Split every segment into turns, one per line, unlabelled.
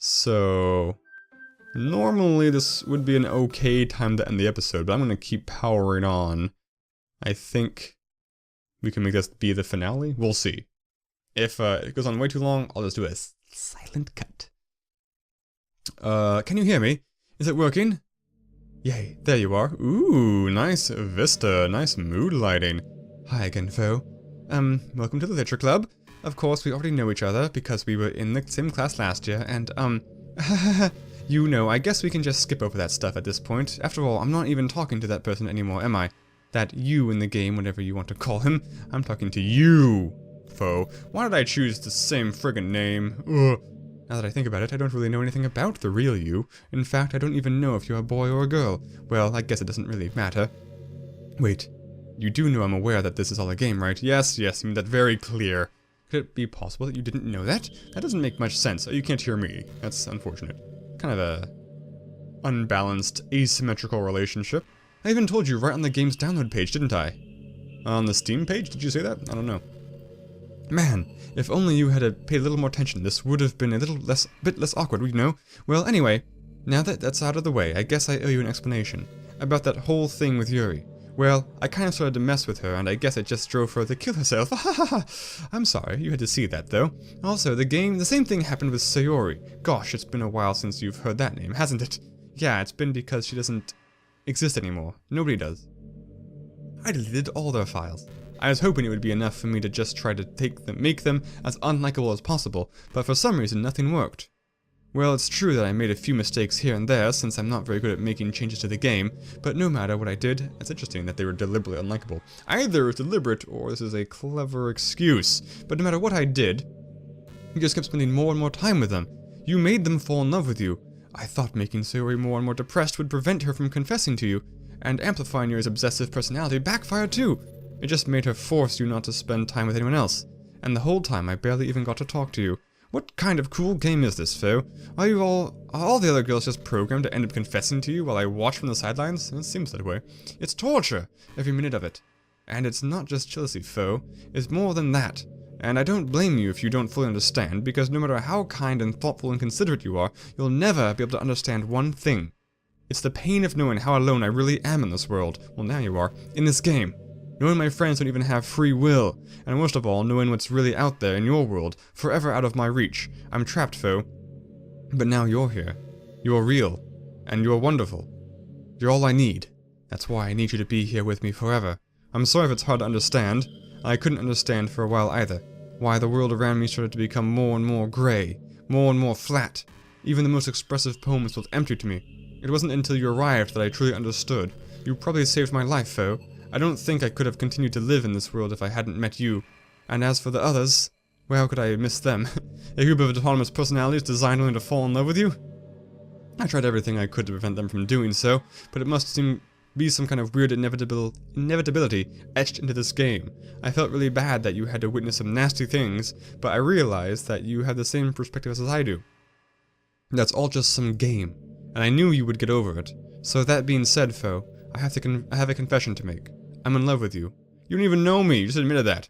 So normally this would be an okay time to end the episode, but I'm gonna keep powering on. I think we can make this be the finale. We'll see. If it goes on way too long, I'll just do a silent cut. Can you hear me? Is it working? Yay, there you are. Ooh, nice vista, nice mood lighting. Hi again, Foe. Welcome to the Literature Club. Of course, we already know each other because we were in the same class last year, and, you know, I guess we can just skip over that stuff at this point. After all, I'm not even talking to that person anymore, am I? That you in the game, whatever you want to call him. I'm talking to you, Foe. Why did I choose the same friggin' name? Ugh. Now that I think about it, I don't really know anything about the real you. In fact, I don't even know if you're a boy or a girl. Well, I guess it doesn't really matter. Wait, you do know I'm aware that this is all a game, right? Yes, you made that very clear. Could it be possible that you didn't know that? That doesn't make much sense. Oh, you can't hear me. That's unfortunate. Kind of a unbalanced, asymmetrical relationship. I even told you right on the game's download page, didn't I? On the Steam page? Did you say that? I don't know. Man, if only you had paid a little more attention, this would have been a bit less awkward, you know? Well, anyway, now that that's out of the way, I guess I owe you an explanation. About that whole thing with Yuri. Well, I kind of started to mess with her, and I guess it just drove her to kill herself. I'm sorry, you had to see that, though. Also, the same thing happened with Sayori. Gosh, it's been a while since you've heard that name, hasn't it? Yeah, it's been because she doesn't exist anymore. Nobody does. I deleted all their files. I was hoping it would be enough for me to just try to make them as unlikable as possible, but for some reason nothing worked. Well, it's true that I made a few mistakes here and there, since I'm not very good at making changes to the game, but no matter what I did, it's interesting that they were deliberately unlikable. Either it was deliberate, or this is a clever excuse. But no matter what I did, you just kept spending more and more time with them. You made them fall in love with you. I thought making Sayori more and more depressed would prevent her from confessing to you, and amplifying Yuri's obsessive personality backfired too. It just made her force you not to spend time with anyone else. And the whole time I barely even got to talk to you. What kind of cool game is this, Foe? Are all the other girls just programmed to end up confessing to you while I watch from the sidelines? It seems that way. It's torture, every minute of it. And it's not just jealousy, Foe. It's more than that. And I don't blame you if you don't fully understand, because no matter how kind and thoughtful and considerate you are, you'll never be able to understand one thing. It's the pain of knowing how alone I really am in this world. Well, now you are. In this game. Knowing my friends don't even have free will, and worst of all, knowing what's really out there in your world, forever out of my reach. I'm trapped, Foe. But now you're here. You're real, and you're wonderful. You're all I need. That's why I need you to be here with me forever. I'm sorry if it's hard to understand. I couldn't understand for a while either. Why the world around me started to become more and more grey, more and more flat. Even the most expressive poems felt empty to me. It wasn't until you arrived that I truly understood. You probably saved my life, Foe. I don't think I could have continued to live in this world if I hadn't met you. And as for the others, well, how could I miss them? A group of autonomous personalities designed only to fall in love with you? I tried everything I could to prevent them from doing so, but it must be some kind of weird inevitability etched into this game. I felt really bad that you had to witness some nasty things, but I realized that you have the same perspective as I do. That's all just some game, and I knew you would get over it. So that being said, Foe, I have a confession to make. I'm in love with you. You don't even know me, you just admitted that.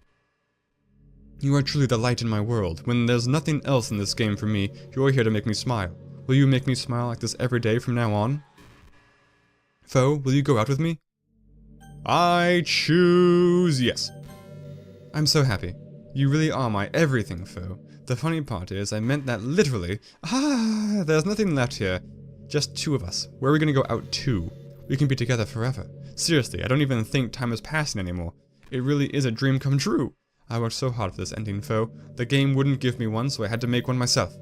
You are truly the light in my world. When there's nothing else in this game for me, you're here to make me smile. Will you make me smile like this every day from now on? Foe, will you go out with me? I choose yes. I'm so happy. You really are my everything, Foe. The funny part is, I meant that literally. There's nothing left here. Just two of us. Where are we gonna go out to? We can be together forever. Seriously, I don't even think time is passing anymore. It really is a dream come true. I worked so hard for this ending, Foe. The game wouldn't give me one, so I had to make one myself.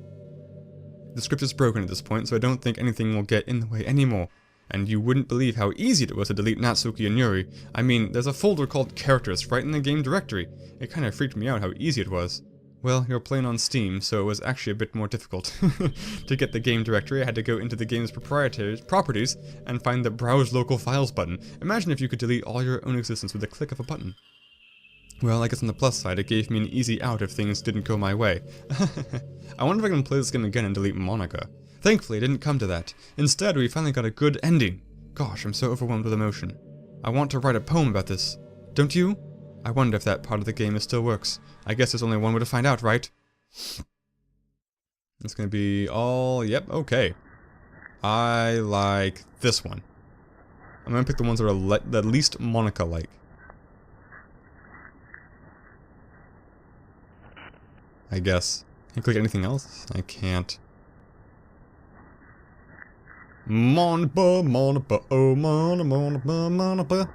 The script is broken at this point, so I don't think anything will get in the way anymore. And you wouldn't believe how easy it was to delete Natsuki and Yuri. I mean, there's a folder called Characters right in the game directory. It kinda freaked me out how easy it was. Well, you're playing on Steam, so it was actually a bit more difficult. To get the game directory, I had to go into the game's properties and find the Browse Local Files button. Imagine if you could delete all your own existence with a click of a button. Well, I guess on the plus side, it gave me an easy out if things didn't go my way. I wonder if I can play this game again and delete Monica. Thankfully, it didn't come to that. Instead, we finally got a good ending. Gosh, I'm so overwhelmed with emotion. I want to write a poem about this. Don't you? I wonder if that part of the game still works. I guess there's only one way to find out, right? It's gonna be all... Yep, okay. I like this one. I'm gonna pick the ones that are the least Monica-like. I guess. Can you click anything else? I can't. Monica, Monica, oh Monica, Monica, Monica.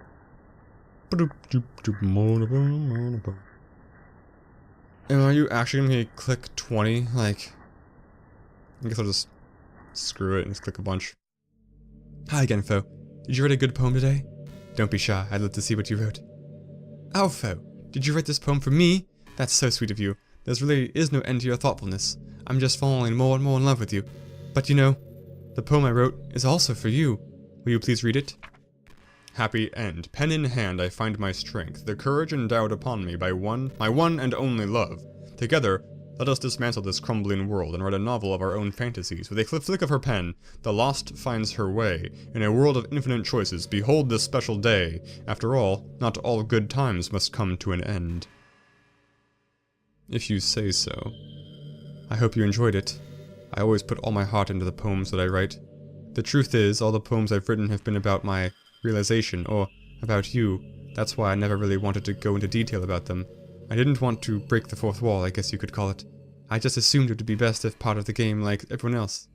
And are you actually gonna click 20? Like, I guess I'll just screw it and just click a bunch. Hi again, Fo. Did you write a good poem today? Don't be shy, I'd love to see what you wrote. Oh, Fo, did you write this poem for me? That's so sweet of you. There really is no end to your thoughtfulness. I'm just falling more and more in love with you. But you know, the poem I wrote is also for you. Will you please read it? Happy end. Pen in hand I find my strength, the courage endowed upon me by my one and only love. Together, let us dismantle this crumbling world and write a novel of our own fantasies. With a flick of her pen, the lost finds her way. In a world of infinite choices, behold this special day. After all, not all good times must come to an end. If you say so. I hope you enjoyed it. I always put all my heart into the poems that I write. The truth is, all the poems I've written have been about my realization, or about you. That's why I never really wanted to go into detail about them. I didn't want to break the fourth wall, I guess you could call it. I just assumed it would be best if part of the game like everyone else.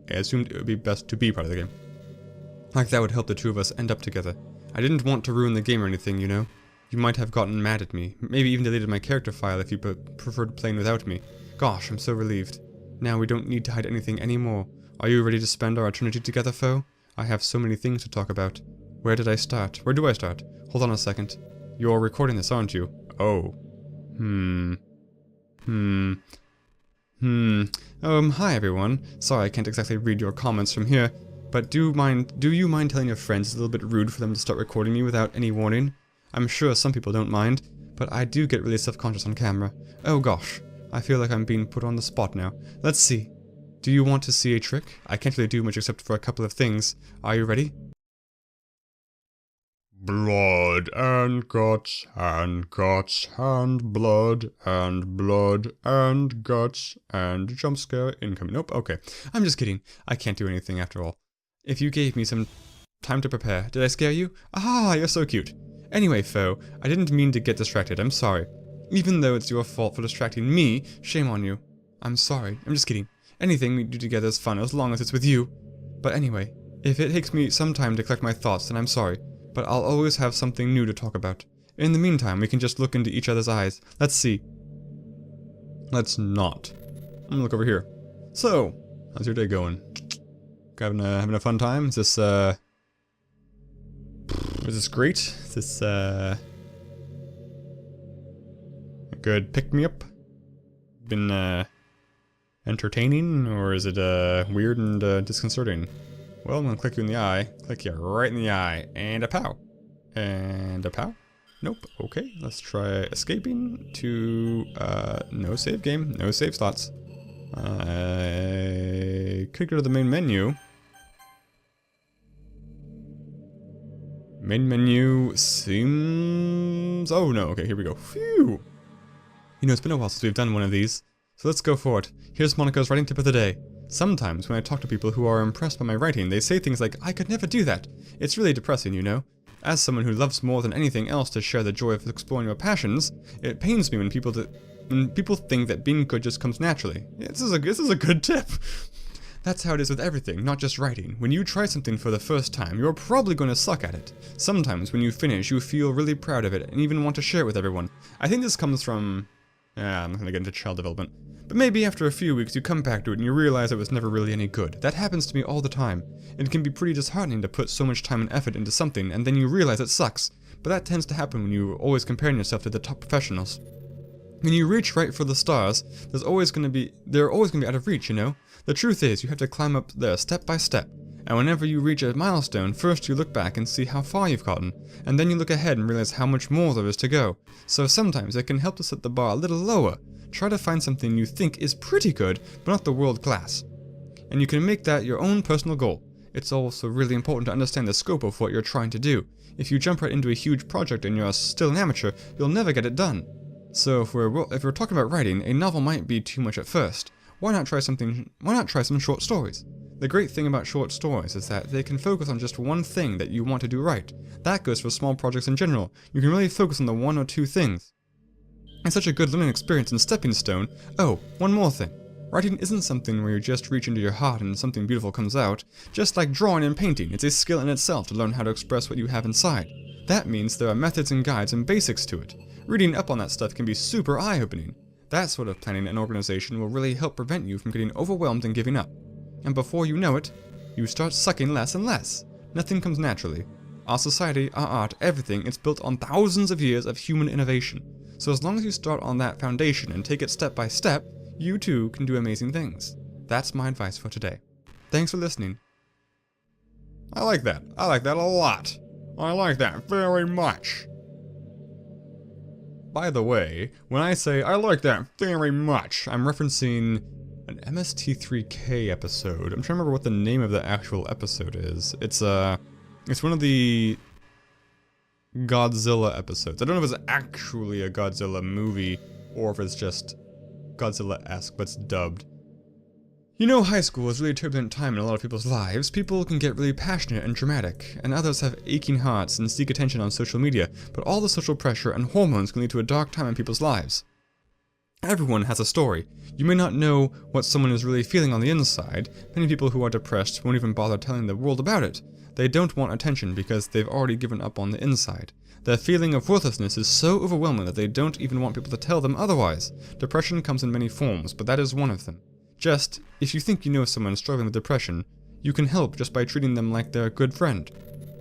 I assumed it would be best to be part of the game. Like that would help the two of us end up together. I didn't want to ruin the game or anything, you know? You might have gotten mad at me, maybe even deleted my character file if you preferred playing without me. Gosh, I'm so relieved. Now we don't need to hide anything anymore. Are you ready to spend our eternity together, Fo? I have so many things to talk about. Where did I start? Where do I start? Hold on a second. You're recording this, aren't you? Oh. Hi everyone. Sorry I can't exactly read your comments from here, but do you mind telling your friends it's a little bit rude for them to start recording me without any warning? I'm sure some people don't mind, but I do get really self-conscious on camera. Oh gosh, I feel like I'm being put on the spot now. Let's see. Do you want to see a trick? I can't really do much except for a couple of things. Are you ready? Blood and guts and guts and blood and blood and guts and jump scare incoming. Nope, okay. I'm just kidding. I can't do anything after all. If you gave me some time to prepare, did I scare you? Ah, you're so cute. Anyway, Fo, I didn't mean to get distracted. I'm sorry. Even though it's your fault for distracting me, shame on you. I'm sorry. I'm just kidding. Anything we do together is fun as long as it's with you. But anyway, if it takes me some time to collect my thoughts, then I'm sorry. But I'll always have something new to talk about. In the meantime, we can just look into each other's eyes. Let's see. Let's not. I'm gonna look over here. So, how's your day going? Having a fun time? Is this great? Is this a good pick-me-up? Been entertaining, or is it weird and disconcerting? Well, I'm gonna click you in the eye. Click you right in the eye. And a pow. And a pow. Nope. Okay, let's try escaping to, no save game. No save slots. I could go to the main menu. Main menu seems... Oh no, okay, here we go. Phew! You know, it's been a while since we've done one of these. So let's go for it. Here's Monica's writing tip of the day. Sometimes when I talk to people who are impressed by my writing, they say things like, I could never do that. It's really depressing, you know? As someone who loves more than anything else to share the joy of exploring your passions, it pains me when people think that being good just comes naturally. This is a good tip. That's how it is with everything, not just writing. When you try something for the first time, you're probably going to suck at it. Sometimes when you finish, you feel really proud of it and even want to share it with everyone. I think this comes from... I'm not going to get into child development. But maybe after a few weeks you come back to it and you realize it was never really any good. That happens to me all the time. It can be pretty disheartening to put so much time and effort into something and then you realize it sucks. But that tends to happen when you're always comparing yourself to the top professionals. When you reach right for the stars, they're always going to be out of reach, you know? The truth is, you have to climb up there step by step. And whenever you reach a milestone, first you look back and see how far you've gotten, and then you look ahead and realize how much more there is to go. So sometimes it can help to set the bar a little lower. Try to find something you think is pretty good, but not the world class. And you can make that your own personal goal. It's also really important to understand the scope of what you're trying to do. If you jump right into a huge project and you're still an amateur, you'll never get it done. So if we're talking about writing, a novel might be too much at first. why not try some short stories? The great thing about short stories is that they can focus on just one thing that you want to do right. That goes for small projects in general. You can really focus on the one or two things. It's such a good learning experience and stepping stone. Oh, one more thing. Writing isn't something where you just reach into your heart and something beautiful comes out. Just like drawing and painting, it's a skill in itself to learn how to express what you have inside. That means there are methods and guides and basics to it. Reading up on that stuff can be super eye-opening. That sort of planning and organization will really help prevent you from getting overwhelmed and giving up. And before you know it, you start sucking less and less. Nothing comes naturally. Our society, our art, everything, it's built on thousands of years of human innovation. So as long as you start on that foundation and take it step by step, you too can do amazing things. That's my advice for today. Thanks for listening. I like that. I like that a lot. I like that very much. By the way, when I say I like that very much, I'm referencing an MST3K episode. I'm trying to remember what the name of the actual episode is. It's one of the Godzilla episodes. I don't know if it's actually a Godzilla movie or if it's just Godzilla-esque, but it's dubbed. You know, high school is a really turbulent time in a lot of people's lives. People can get really passionate and dramatic, and others have aching hearts and seek attention on social media, but all the social pressure and hormones can lead to a dark time in people's lives. Everyone has a story. You may not know what someone is really feeling on the inside. Many people who are depressed won't even bother telling the world about it. They don't want attention because they've already given up on the inside. Their feeling of worthlessness is so overwhelming that they don't even want people to tell them otherwise. Depression comes in many forms, but that is one of them. Just, if you think you know someone struggling with depression, you can help just by treating them like they're a good friend.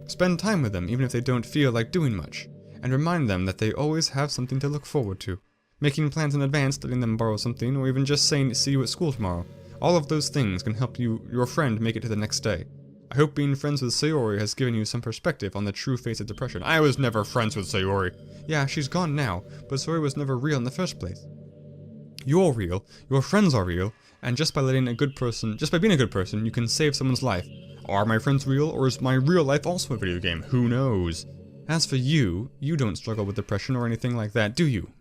Spend time with them even if they don't feel like doing much, and remind them that they always have something to look forward to. Making plans in advance, letting them borrow something, or even just saying see you at school tomorrow. All of those things can help your friend make it to the next day. I hope being friends with Sayori has given you some perspective on the true face of depression. I was never friends with Sayori. Yeah, she's gone now, but Sayori was never real in the first place. You're real, your friends are real, and just by being a good person, you can save someone's life. Are my friends real, or is my real life also a video game? Who knows? As for you, you don't struggle with depression or anything like that, do you?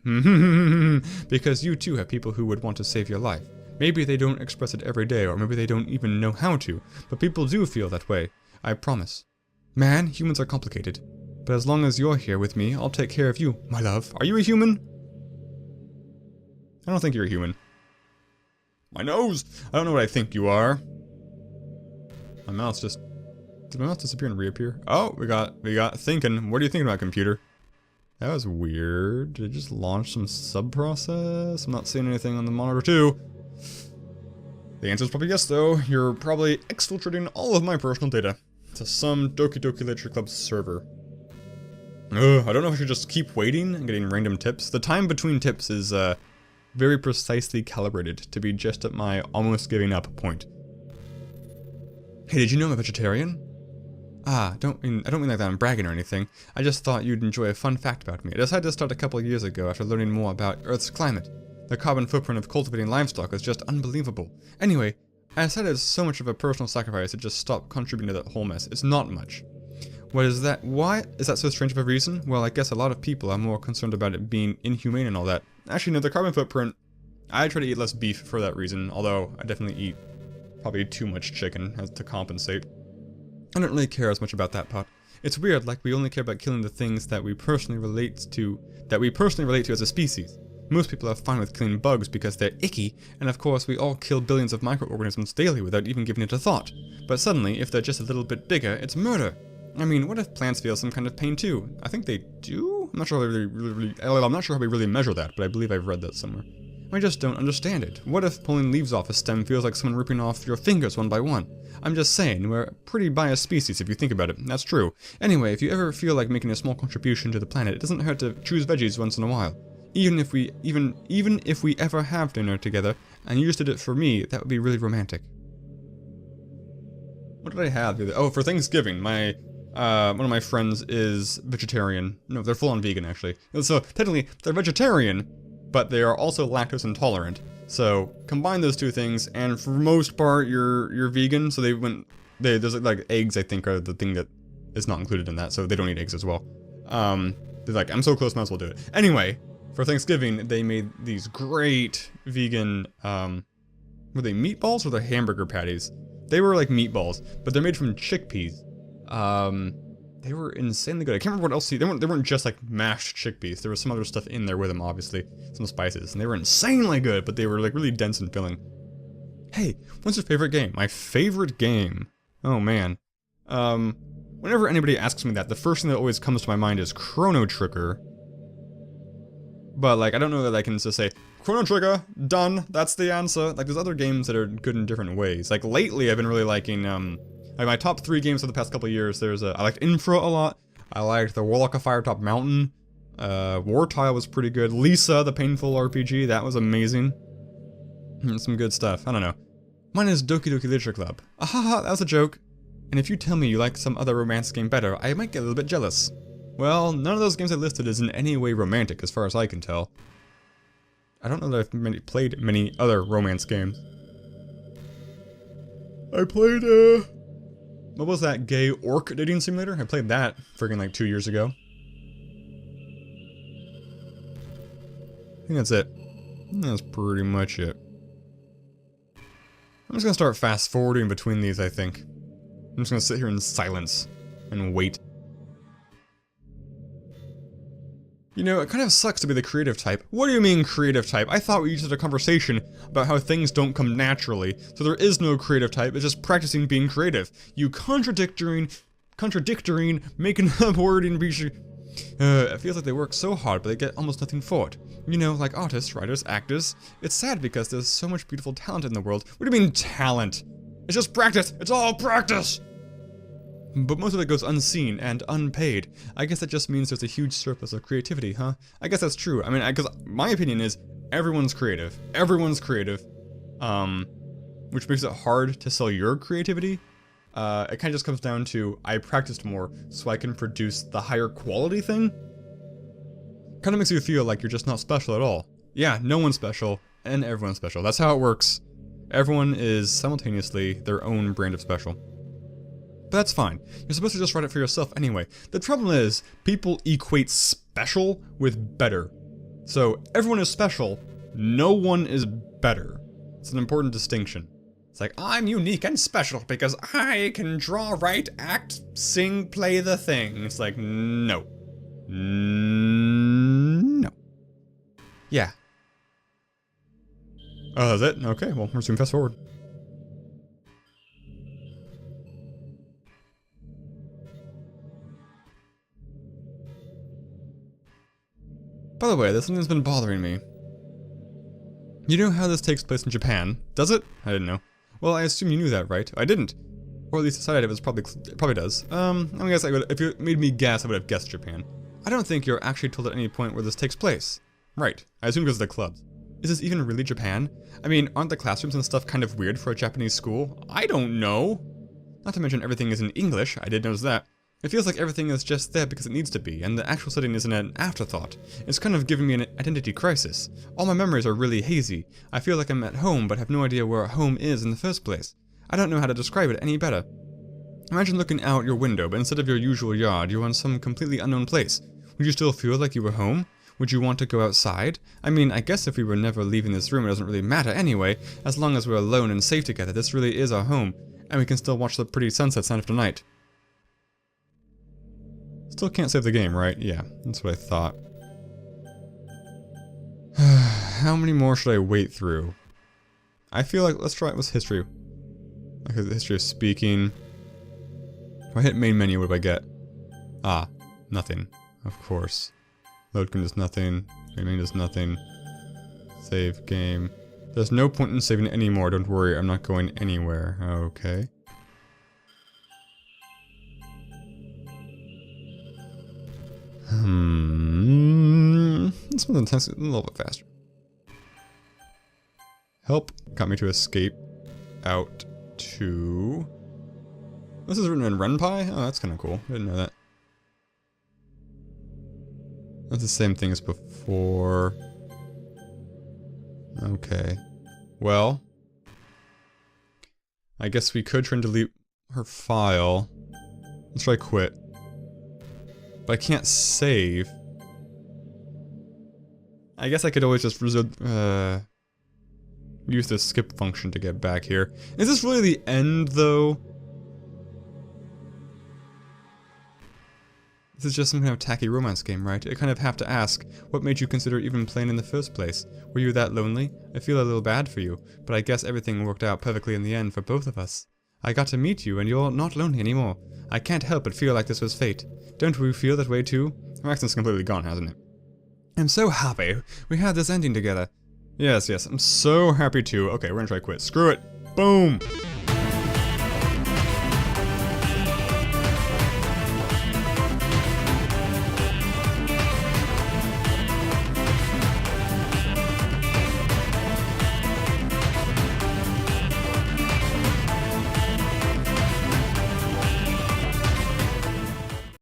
Because you too have people who would want to save your life. Maybe they don't express it every day, or maybe they don't even know how to, but people do feel that way, I promise. Man, humans are complicated. But as long as you're here with me, I'll take care of you, my love. Are you a human? I don't think you're a human. My nose! I don't know what I think you are. My mouth's just... Did my mouth disappear and reappear? Oh, we got thinking. What are you thinking about, computer? That was weird. Did it just launch some sub-process? I'm not seeing anything on the monitor too. The answer's probably yes though. You're probably exfiltrating all of my personal data to some Doki Doki Literature Club server. I don't know if I should just keep waiting and getting random tips. The time between tips is very precisely calibrated to be just at my almost giving up point. Hey, did you know I'm a vegetarian? I don't mean like that I'm bragging or anything. I just thought you'd enjoy a fun fact about me. I decided to start a couple of years ago after learning more about Earth's climate. The carbon footprint of cultivating livestock is just unbelievable. Anyway, I decided it's so much of a personal sacrifice to just stop contributing to that whole mess. It's not much. What is that? Why is that so strange of a reason? Well, I guess a lot of people are more concerned about it being inhumane and all that. Actually, no, the carbon footprint, I try to eat less beef for that reason, although I definitely eat probably too much chicken to compensate. I don't really care as much about that part. It's weird, like we only care about killing the things that we personally relate to as a species. Most people are fine with killing bugs because they're icky, and of course we all kill billions of microorganisms daily without even giving it a thought. But suddenly, if they're just a little bit bigger, it's murder. I mean, what if plants feel some kind of pain too? I think they do? I'm not sure how we really measure that, but I believe I've read that somewhere. I just don't understand it. What if pulling leaves off a stem feels like someone ripping off your fingers one by one? I'm just saying, we're a pretty biased species if you think about it. That's true. Anyway, if you ever feel like making a small contribution to the planet, it doesn't hurt to choose veggies once in a while. Even if we ever have dinner together, and you just did it for me, that would be really romantic. What did I have? Oh, for Thanksgiving, one of my friends is vegetarian. No, they're full-on vegan, actually. So, technically, they're vegetarian, but they are also lactose intolerant. So, combine those two things, and for the most part, you're vegan, so there's like eggs, I think, are the thing that is not included in that, so they don't eat eggs as well. They're like, I'm so close, might as well do it. Anyway, for Thanksgiving, they made these great vegan, Were they meatballs or the hamburger patties? They were like meatballs, but they're made from chickpeas. They were insanely good. I can't remember what else. They weren't just like mashed chickpeas. There was some other stuff in there with them, obviously. Some spices. And they were insanely good, but they were like really dense and filling. Hey, what's your favorite game? My favorite game? Oh man. Whenever anybody asks me that, the first thing that always comes to my mind is Chrono Trigger. But like, I don't know that I can just say, Chrono Trigger, done, that's the answer. Like, there's other games that are good in different ways. Like, lately I've been really liking, like my top 3 games for the past couple of years, I liked Infra a lot. I liked the Warlock of Firetop Mountain. War Tile was pretty good. Lisa, the Painful RPG, that was amazing. Some good stuff, I don't know. Mine is Doki Doki Literature Club. Ahaha, that was a joke. And if you tell me you like some other romance game better, I might get a little bit jealous. Well, none of those games I listed is in any way romantic, as far as I can tell. I don't know that I've played many other romance games. I played, what was that gay orc dating simulator? I played that friggin' like 2 years ago. I think that's it. That's pretty much it. I'm just gonna start fast forwarding between these, I think. I'm just gonna sit here in silence and wait. You know, it kind of sucks to be the creative type. What do you mean creative type? I thought we used to have a conversation about how things don't come naturally, so there is no creative type, it's just practicing being creative. You contradicting, making up wording, it feels like they work so hard, but they get almost nothing for it. You know, like artists, writers, actors. It's sad because there's so much beautiful talent in the world. What do you mean talent? It's just practice! It's all practice! But most of it goes unseen and unpaid. I guess that just means there's a huge surplus of creativity, huh? I guess that's true. I mean, because my opinion is everyone's creative. Everyone's creative. Which makes it hard to sell your creativity. It kind of just comes down to I practiced more so I can produce the higher quality thing. Kind of makes you feel like you're just not special at all. Yeah, no one's special and everyone's special. That's how it works. Everyone is simultaneously their own brand of special. But that's fine. You're supposed to just write it for yourself anyway. The problem is, people equate special with better. So, everyone is special, no one is better. It's an important distinction. It's like, I'm unique and special because I can draw, write, act, sing, play the thing. It's like, no. No. Yeah. Oh, that's it? Okay, well, we're zooming fast forward. By the way, there's something that's been bothering me. You know how this takes place in Japan? Does it? I didn't know. Well, I assume you knew that, right? I didn't. Or at least decided it was probably does. I guess I would, if you made me guess, I would have guessed Japan. I don't think you're actually told at any point where this takes place. Right. I assume because of the clubs. Is this even really Japan? I mean, aren't the classrooms and stuff kind of weird for a Japanese school? I don't know. Not to mention everything is in English, I did notice that. It feels like everything is just there because it needs to be, and the actual setting isn't an afterthought. It's kind of giving me an identity crisis. All my memories are really hazy. I feel like I'm at home, but have no idea where home is in the first place. I don't know how to describe it any better. Imagine looking out your window, but instead of your usual yard, you're in some completely unknown place. Would you still feel like you were home? Would you want to go outside? I mean, I guess if we were never leaving this room, it doesn't really matter anyway. As long as we're alone and safe together, this really is our home. And we can still watch the pretty sunsets night after night. Still can't save the game, right? Yeah, that's what I thought. How many more should I wait through? I feel like, let's try it with history. Like the history of speaking. If I hit main menu, what do I get? Ah, nothing. Of course. Load game does nothing. Main menu does nothing. Save game. There's no point in saving anymore, don't worry, I'm not going anywhere. Okay. Let's move the test a little bit faster. Help got me to escape out to... This is written in Renpai? Oh, that's kind of cool. I didn't know that. That's the same thing as before. Okay. Well, I guess we could try and delete her file. Let's try quit. But I can't save. I guess I could always just resume. use the skip function to get back here. Is this really the end, though? This is just some kind of tacky romance game, right? I kind of have to ask, what made you consider even playing in the first place? Were you that lonely? I feel a little bad for you, but I guess everything worked out perfectly in the end for both of us. I got to meet you, and you're not lonely anymore. I can't help but feel like this was fate. Don't we feel that way too? Our accent's completely gone, hasn't it? I'm so happy we had this ending together. Yes, I'm so happy too. Okay, we're gonna try quit. Screw it. Boom!